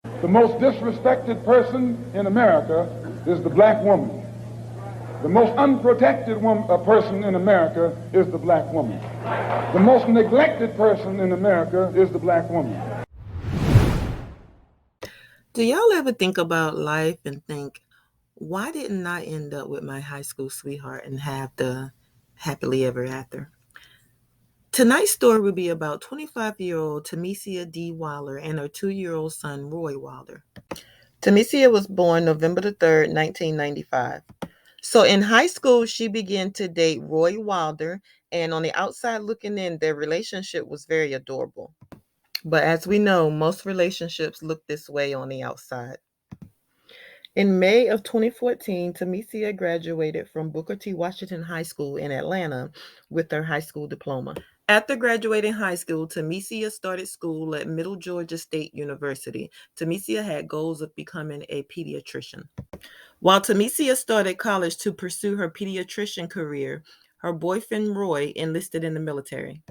The most disrespected person in America is the black woman. The most unprotected person in America is the black woman. The most neglected person in America is the black woman. Do y'all ever think about life and think, why didn't I end up with my high school sweetheart and have the happily ever after? Tonight's story will be about 25-year-old Tamesia D. Wilder and her 2-year-old son, Roy Wilder. Tamesia was born November the 3rd, 1995. So in high school, she began to date Roy Wilder, and on the outside looking in, their relationship was very adorable. But as we know, most relationships look this way on the outside. In May of 2014, Tamesia graduated from Booker T. Washington High School in Atlanta with her high school diploma. After graduating high school, Tamesia started school at Middle Georgia State University. Tamesia had goals of becoming a pediatrician. While Tamesia started college to pursue her pediatrician career, her boyfriend Roy enlisted in the military.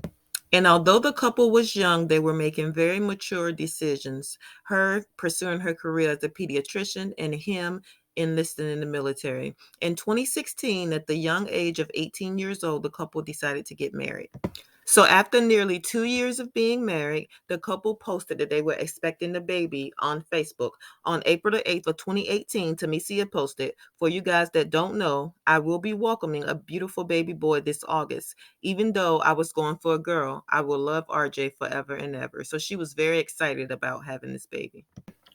And although the couple was young, they were making very mature decisions, her pursuing her career as a pediatrician and him enlisting in the military. In 2016, at the young age of 18 years old, the couple decided to get married. So after nearly 2 years of being married, the couple posted that they were expecting the baby on Facebook. On April the 8th of 2018, Tamesia posted, "For you guys that don't know, I will be welcoming a beautiful baby boy this August. Even though I was going for a girl, I will love RJ forever and ever." So she was very excited about having this baby.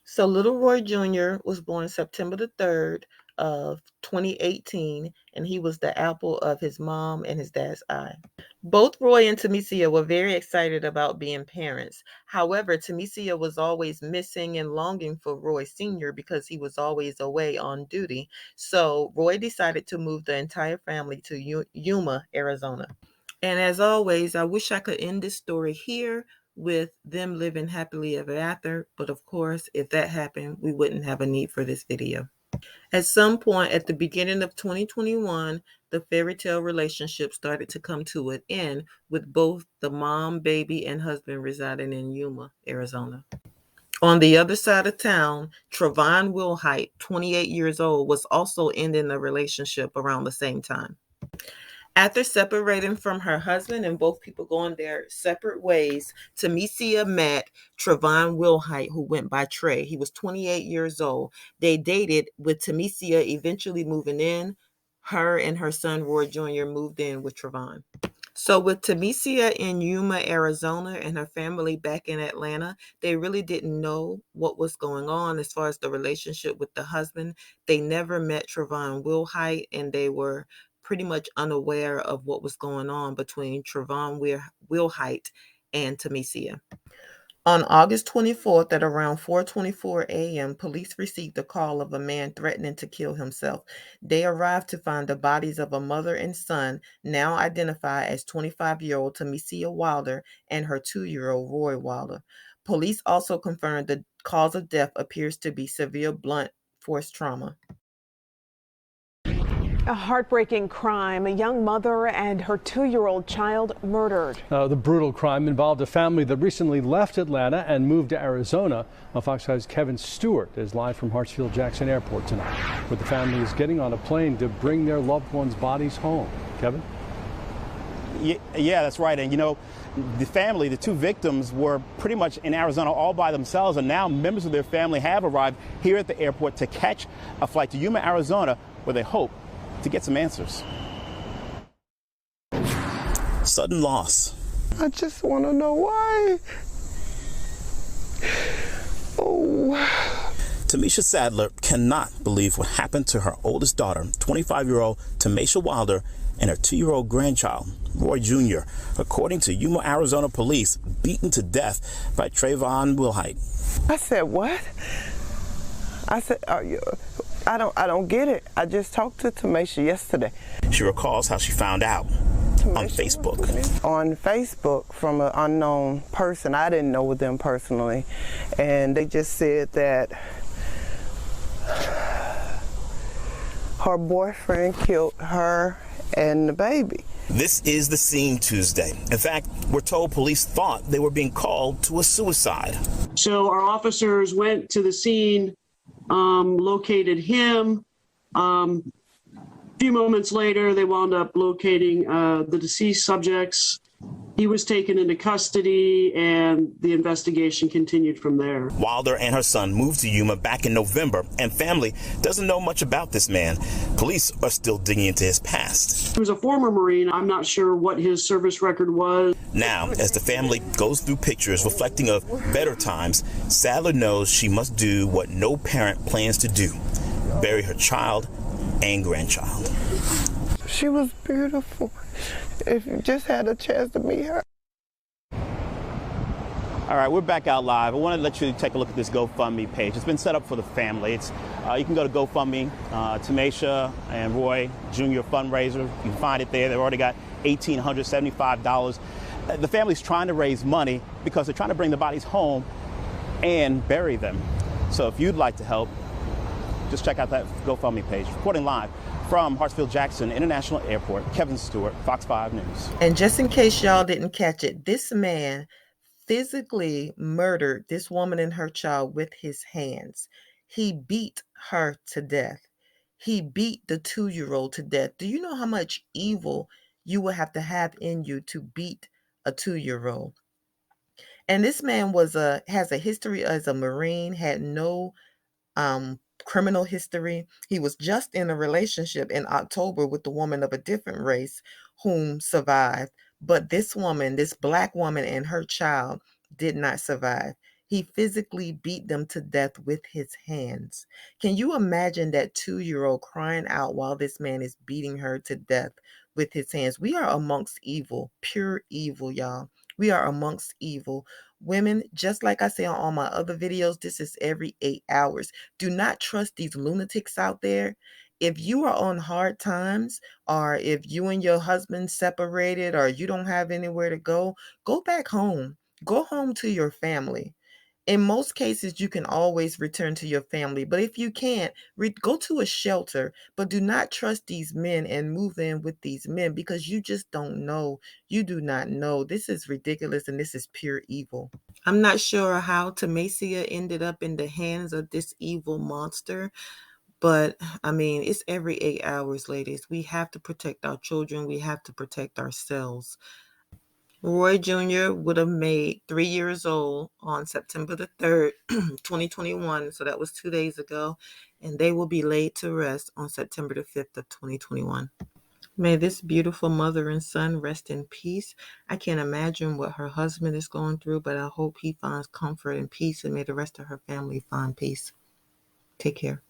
So little Roy Jr. was born September the 3rd of 2018, and he was the apple of his mom and his dad's eye. Both Roy and Tamesia were very excited about being parents. However, Tamesia was always missing and longing for Roy Sr. because he was always away on duty. So Roy decided to move the entire family to Yuma, Arizona. And as always, I wish I could end this story here with them living happily ever after. But of course, if that happened, we wouldn't have a need for this video. At some point at the beginning of 2021, the fairy tale relationship started to come to an end, with both the mom, baby, and husband residing in Yuma, Arizona. On the other side of town, Trevon Wilhite, 28 years old, was also ending a relationship around the same time. After separating from her husband and both people going their separate ways, Tamesia met Trevon Wilhite, who went by Trey. He was 28 years old. They dated, with Tamesia eventually moving in. Her and her son, Roy Jr., moved in with Trevon. So with Tamesia in Yuma, Arizona, and her family back in Atlanta, they really didn't know what was going on as far as the relationship with the husband. They never met Trevon Wilhite, and they were pretty much unaware of what was going on between Trevon Wilhite and Tamesia. On August 24th at around 4:24 a.m., police received a call of a man threatening to kill himself. They arrived to find the bodies of a mother and son, now identified as 25-year-old Tamesia Wilder and her 2-year-old Roy Wilder. Police also confirmed the cause of death appears to be severe blunt force trauma. A heartbreaking crime. A young mother and her 2-year-old child murdered. The brutal crime involved a family that recently left Atlanta and moved to Arizona. Fox 5's Kevin Stewart is live from Hartsfield-Jackson Airport tonight, where the family is getting on a plane to bring their loved ones' bodies home. Kevin? Yeah, that's right. And you know, the family, the two victims, were pretty much in Arizona all by themselves, and now members of their family have arrived here at the airport to catch a flight to Yuma, Arizona, where they hope to get some answers. Sudden loss. I just want to know why. Oh. Tamisha Sadler cannot believe what happened to her oldest daughter, 25-year-old Tamesia Wilder, and her 2-year-old grandchild, Roy Jr., according to Yuma, Arizona police, beaten to death by Trevon Wilhite. I said, what? I said, I don't get it. I just talked to Tamesia yesterday. She recalls how she found out on Facebook. On Facebook from an unknown person. I didn't know them personally. And they just said that her boyfriend killed her and the baby. This is the scene Tuesday. In fact, we're told police thought they were being called to a suicide. So our officers went to the scene, located him. A few moments later, they wound up locating the deceased subjects. He was taken into custody, and the investigation continued from there. Wilder and her son moved to Yuma back in November, and family doesn't know much about this man. Police are still digging into his past. He was a former Marine. I'm not sure what his service record was. Now, as the family goes through pictures reflecting of better times, Sadler knows she must do what no parent plans to do: bury her child and grandchild. She was beautiful. If you just had a chance to meet her. All right, we're back out live. I want to let you take a look at this GoFundMe page. It's been set up for the family. It's you can go to GoFundMe, Tamisha and Roy Jr. fundraiser. You can find it there. They've already got $1,875. The family's trying to raise money because they're trying to bring the bodies home and bury them. So if you'd like to help, just check out that GoFundMe page. Reporting live from Hartsfield-Jackson International Airport, Kevin Stewart, Fox 5 News. And just in case y'all didn't catch it, this man physically murdered this woman and her child with his hands. He beat her to death. He beat the 2-year-old to death. Do you know how much evil you will have to have in you to beat a 2-year-old? And this man has a history as a Marine, had no criminal history. He was just in a relationship in October with a woman of a different race whom survived. But this woman, this black woman and her child did not survive. He physically beat them to death with his hands. Can you imagine that 2-year-old crying out while this man is beating her to death with his hands? We are amongst evil, pure evil, y'all. We are amongst evil. Women, just like I say on all my other videos, this is every 8 hours. Do not trust these lunatics out there. If you are on hard times, or if you and your husband separated, or you don't have anywhere to go back home. Go home to your family. In most cases, you can always return to your family. But if you can't, go to a shelter. But do not trust these men and move in with these men, because you just don't know. You do not know. This is ridiculous, and this is pure evil. I'm not sure how Tamasia ended up in the hands of this evil monster. But, I mean, it's every 8 hours, ladies. We have to protect our children. We have to protect ourselves. Roy Jr. would have made 3 years old on September the 3rd, 2021. So that was 2 days ago. And they will be laid to rest on September the 5th of 2021. May this beautiful mother and son rest in peace. I can't imagine what her husband is going through, but I hope he finds comfort and peace, and may the rest of her family find peace. Take care.